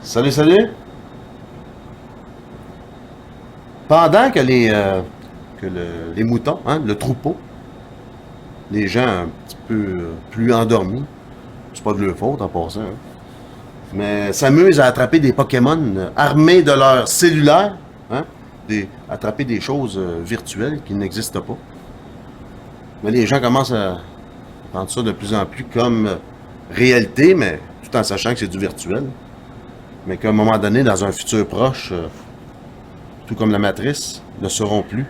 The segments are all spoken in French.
Salut, salut! Pendant que les moutons, hein, le troupeau, les gens un petit peu plus endormis, c'est pas de leur faute en passant, hein, mais s'amusent à attraper des Pokémon armés de leur cellulaire, hein, attraper des choses virtuelles qui n'existent pas. Mais les gens commencent à prendre ça de plus en plus comme réalité, mais tout en sachant que c'est du virtuel. Mais qu'à un moment donné, dans un futur proche, tout comme la matrice, ne seront plus,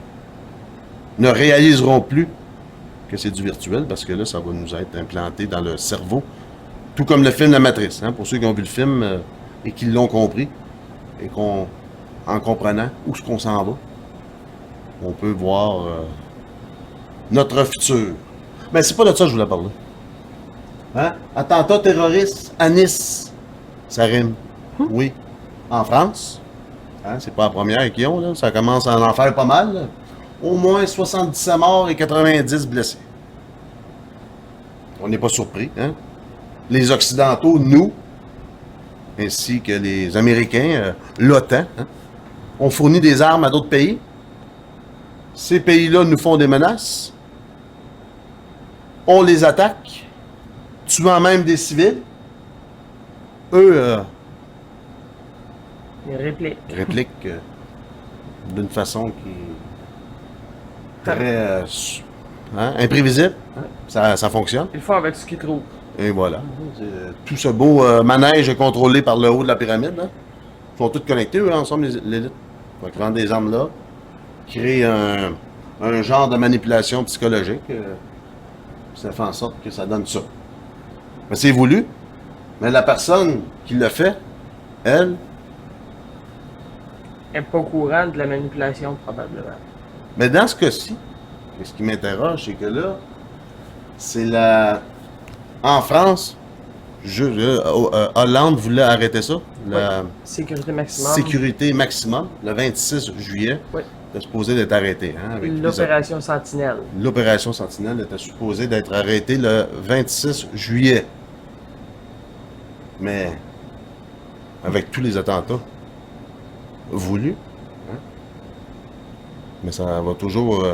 ne réaliseront plus que c'est du virtuel, parce que là, ça va nous être implanté dans le cerveau, tout comme le film La Matrice, hein, pour ceux qui ont vu le film et qui l'ont compris, et en comprenant où est-ce qu'on s'en va, on peut voir notre futur. Mais c'est pas de ça que je voulais parler. Hein? Attentat terroriste à Nice. Ça rime. Oui. En France. Hein? C'est pas la première qu'ils ont, là. Ça commence à en faire pas mal, là. Au moins 77 morts et 90 blessés. On n'est pas surpris, hein? Les Occidentaux, nous, ainsi que les Américains, l'OTAN, hein, ont fourni des armes à d'autres pays. Ces pays-là nous font des menaces. On les attaque, tuant même des civils. Eux Une réplique. répliquent d'une façon qui est très imprévisible. Hein? Ça fonctionne. Ils font avec ce qu'ils trouvent. Et voilà. Tout ce beau manège est contrôlé par le haut de la pyramide. Hein? Ils sont tous connectés, eux, ensemble, l'élite. Ils vendent des armes là, créent un genre de manipulation psychologique. Ça fait en sorte que ça donne ça. Mais c'est voulu. Mais la personne qui le fait, elle, Elle n'est pas au courant de la manipulation, probablement. mais dans ce cas-ci, ce qui m'interroge, c'est que là, c'est la... En France, Hollande voulait arrêter ça, la Sécurité maximum. sécurité maximum, le 26 juillet, Oui. était supposé d'être arrêté. Hein, avec L'opération Sentinelle. L'opération Sentinelle était supposée d'être arrêtée le 26 juillet. Mais avec tous les attentats voulus, hein, mais ça va toujours...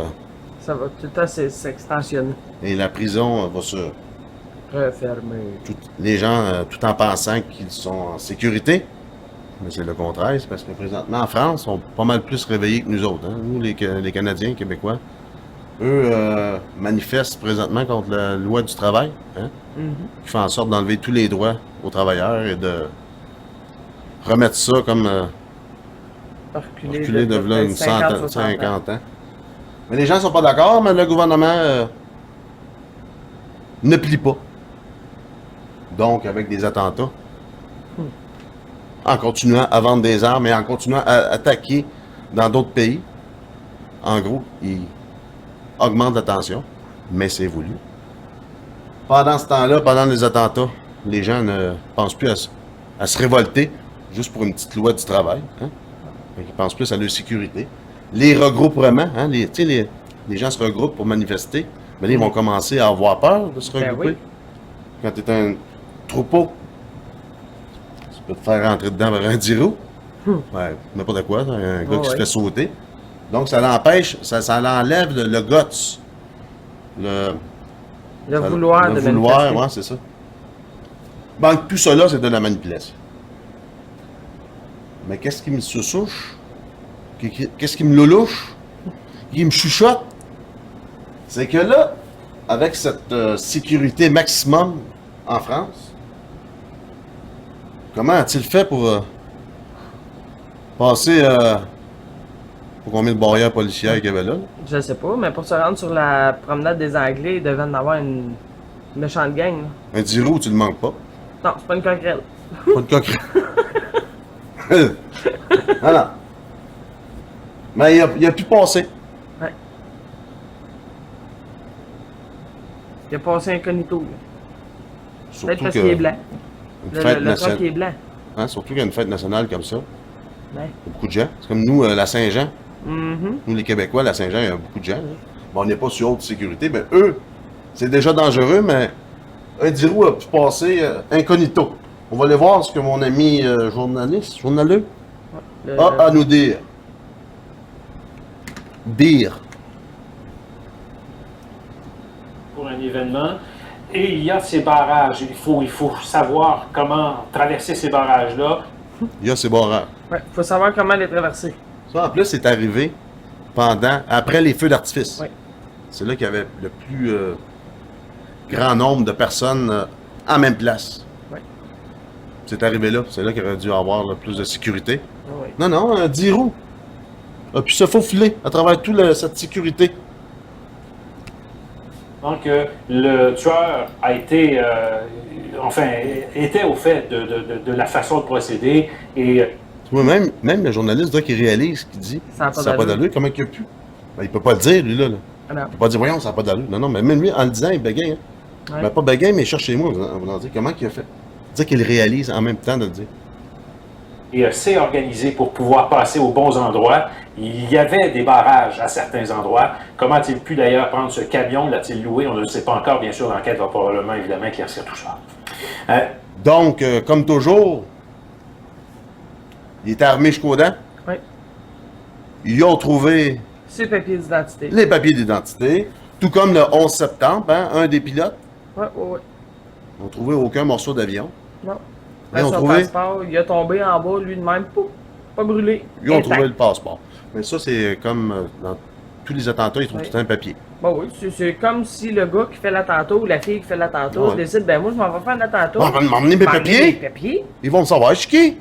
Ça va tout le temps s'extensionner. et la prison va se... Refermer. les gens, tout en pensant qu'ils sont en sécurité, mais c'est le contraire, c'est parce que présentement en France, ils sont pas mal plus réveillés que nous autres. Hein. Nous, les Canadiens, Québécois, eux manifestent présentement contre la loi du travail, hein, qui fait en sorte d'enlever tous les droits aux travailleurs et de remettre ça comme reculer de là une 50 ans. Mais les gens sont pas d'accord, mais le gouvernement ne plie pas. Donc, avec des attentats, en continuant à vendre des armes et en continuant à attaquer dans d'autres pays, en gros, ils augmentent la tension, mais c'est voulu. Pendant ce temps-là, pendant les attentats, les gens ne pensent plus à se révolter juste pour une petite loi du travail. Hein? Ils pensent plus à leur sécurité. Les regroupements, hein, les gens se regroupent pour manifester, mais là, ils vont commencer à avoir peur de se regrouper. Oui. Quand tu es un troupeau, tu peux te faire rentrer dedans par un 10 roues. Ouais, n'importe quoi, un gars qui se fait sauter. Donc, ça l'empêche, ça l'enlève le guts. Le vouloir de manifester. Ouais, c'est ça. Donc, tout ça là, c'est de la manipulation. Mais qu'est-ce qui me souche? Qu'est-ce qui me loulouche? Qui me chuchote? C'est que là, avec cette sécurité maximum en France, comment a-t-il fait pour passer pour combien de barrières policières qu'il y avait là? Je sais pas, mais pour se rendre sur la promenade des Anglais, il devait en avoir une méchante gang. Là. Un 10 roues, tu le manques pas. Non, c'est pas une coquerelle. Pas de coquerelle. Voilà. Mais il a pu passer. Ouais. Il a passé incognito. Là. Peut-être Surtout parce qu'il est blanc. une fête Le truck nationale. est blanc. Hein, surtout qu'il y a une fête nationale comme ça. Ouais. Il y a beaucoup de gens. C'est comme nous, la Saint-Jean. Mhm. Nous, les Québécois, la Saint-Jean, il y a beaucoup de gens. Hein. Bon, on n'est pas sur haute sécurité, mais eux, c'est déjà dangereux, mais un 10 roues a pu passer incognito. On va aller voir ce que mon ami journaleux, Le- a à nous dire. Dire. Pour un événement. Et il y a ces barrages. Il faut savoir comment traverser ces barrages-là. Il y a ces barrages. Ouais, faut savoir comment les traverser. Ça, en plus, c'est arrivé après les feux d'artifice. Oui. C'est là qu'il y avait le plus grand nombre de personnes en même place. Oui. C'est arrivé là. C'est là qu'il aurait dû avoir le plus de sécurité. Oui. Non, non, un 10 roues a pu se faufiler à travers toute cette sécurité. Donc, le tueur a été, était au fait de la façon de procéder. Et Tu vois, même le journaliste là, qui réalise ce qu'il dit, Ça a pas n'a pas d'allure. d'allure, comment il a pu? Ben, il peut pas le dire, lui, là. Ah non. Il peut pas dire, voyons, ça n'a pas d'allure. Non, non, mais même lui, en le disant, il bégaye. Hein. Ouais. Ben, pas bégaye, mais cherchez-moi, en voulant dire, comment il a fait? Dire qu'il réalise en même temps de le dire. s'est organisé pour pouvoir passer aux bons endroits. Il y avait des barrages à certains endroits. Comment a-t-il pu d'ailleurs prendre ce camion? L'a-t-il loué? On ne le sait pas encore. Bien sûr, l'enquête va probablement évidemment éclaircir tout ça. Donc, comme toujours, il était armé jusqu'aux dents. Oui. Ils ont trouvé C'est papier d'identité. les papiers d'identité, tout comme le 11 septembre, hein, un des pilotes. Ouais, ouais, ouais. Ils n'ont trouvé aucun morceau d'avion. Non. Ils ont Son trouvé- passeport, il a tombé en bas, lui de même, pouf, pas brûlé. Ils ont Intact. trouvé le passeport. Mais ça, c'est comme dans tous les attentats, ils trouvent Oui. tout un papier. Bon, oui, c'est comme si le gars qui fait l'attentat ou la fille qui fait l'attentat Ouais. décide, ben moi, je m'en vais faire l'attentat. On va m'emmener mes M'emmener papiers. mes papiers. Ils vont me savoir, je suis qui?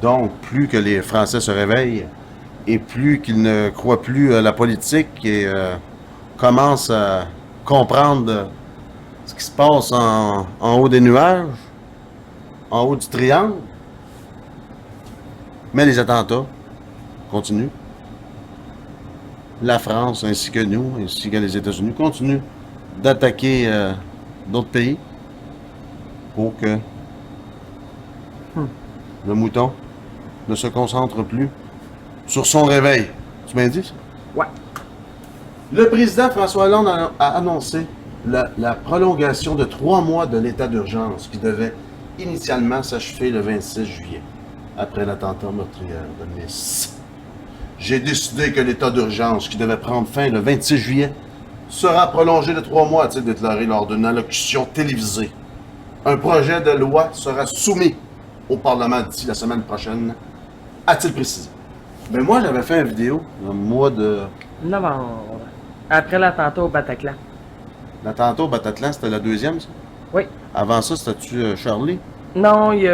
Donc, plus que les Français se réveillent et plus qu'ils ne croient plus à la politique et commencent à comprendre ce qui se passe en haut des nuages, en haut du triangle, mais les attentats continuent. La France, ainsi que nous, ainsi que les États-Unis, continuent d'attaquer d'autres pays pour que le mouton ne se concentre plus sur son réveil. Tu m'as dit ça? Ouais. Le président François Hollande a annoncé la prolongation de 3 mois de l'état d'urgence qui devait initialement s'achever le 26 juillet, après l'attentat meurtrier de Nice. J'ai décidé que l'état d'urgence qui devait prendre fin le 26 juillet sera prolongé de 3 mois, a-t-il déclaré lors d'une allocution télévisée. Un projet de loi sera soumis au Parlement d'ici la semaine prochaine, a-t-il précisé. Mais moi, j'avais fait une vidéo le mois de... Novembre. Après l'attentat au Bataclan. L'attentat au Bataclan, c'était la deuxième, ça? Oui. Avant ça, c'était-tu Charlie? Non, il y en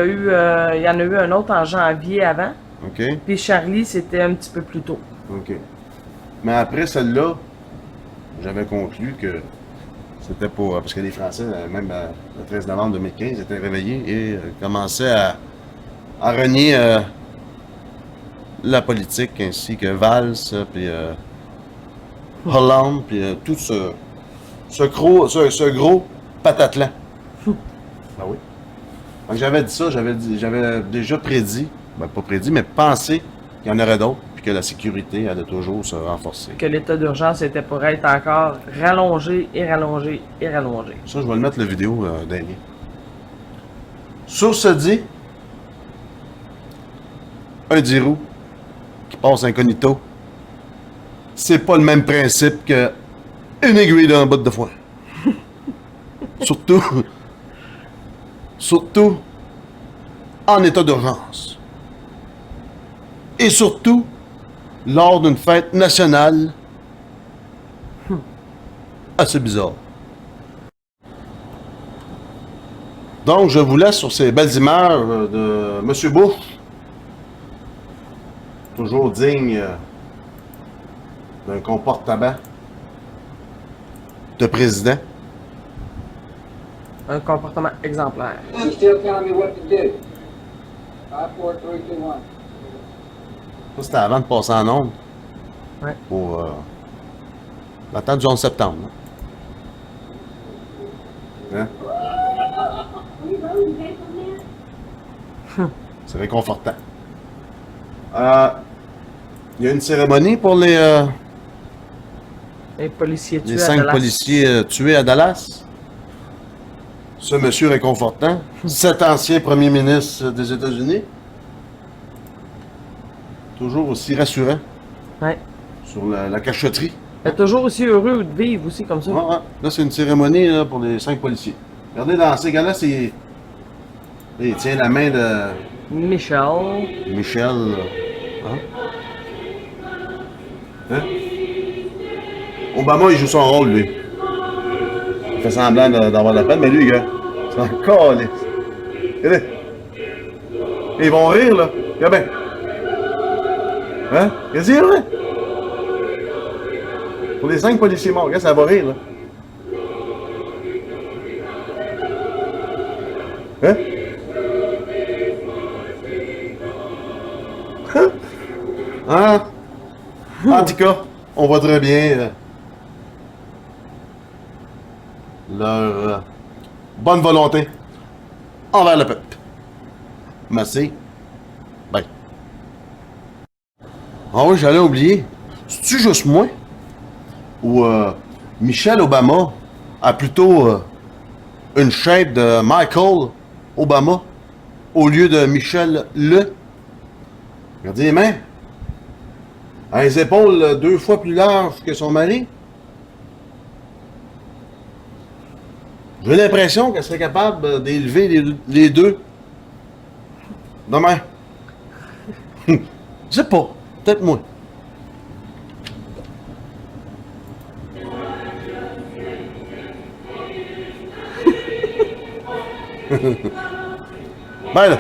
a eu un autre en janvier avant. OK, Puis Charlie, c'était un petit peu plus tôt. OK. Mais après celle-là, j'avais conclu que c'était pour... Parce que les Français, même le 13 novembre 2015, étaient réveillés et commençaient à renier la politique, ainsi que Valls, puis Hollande, puis tout ce gros patatlan. Ah oui. Donc j'avais dit ça, j'avais déjà prédit, ben pas prédit, mais pensé qu'il y en aurait d'autres, puis que la sécurité allait toujours se renforcer. Que l'état d'urgence était pour être encore rallongé et rallongé et rallongé. Ça, je vais le mettre la vidéo dernier. Sur ce dit, un 10 roues qui passe incognito, c'est pas le même principe que une aiguille dans la botte de foin. Surtout en état d'urgence. Et surtout lors d'une fête nationale assez bizarre. Donc, je vous laisse sur ces belles images de M. Bush, toujours digne d'un comportement de président. Un comportement exemplaire. You still telling me what to do? 5, 4, 3, 2, 1. Ça, c'était avant de passer en ondes. Ouais. Pour l'attente du 11 septembre. Hein? C'est réconfortant. Il y a une cérémonie pour les Les policiers tués Les à 5 Dallas. policiers tués à Dallas. Ce monsieur réconfortant. 7 anciens premiers ministres des États-Unis. Toujours aussi rassurant Ouais. sur la cachotterie. Il est toujours aussi heureux de vivre aussi comme ça. Ouais, ouais. Là, c'est une cérémonie là, pour les 5 policiers. Regardez, dans ces gars-là, c'est. Là, il tient la main de Michel. Michel. Hein? Hein? Obama, il joue son rôle, lui. Il fait semblant d'avoir de la peine, mais lui, gars, c'est encore les. Regardez. Ils vont rire, là. Regarde bien. Hein? Qu'est-ce qu'il y a, là? Pour les 5 policiers morts, regarde, ça va rire, là. Hein? Hein? En tout cas, on voit très bien leur bonne volonté envers le peuple. Merci. Bye. Ah oui, j'allais oublier. C'est-tu juste moi? Ou Michelle Obama a plutôt une shape de Michael Obama au lieu de Michel Le? Regardez les mains. À les épaules 2 fois plus larges que son mari. J'ai l'impression qu'elle serait capable d'élever les deux. Demain. Je sais pas. Peut-être moi. Ben là.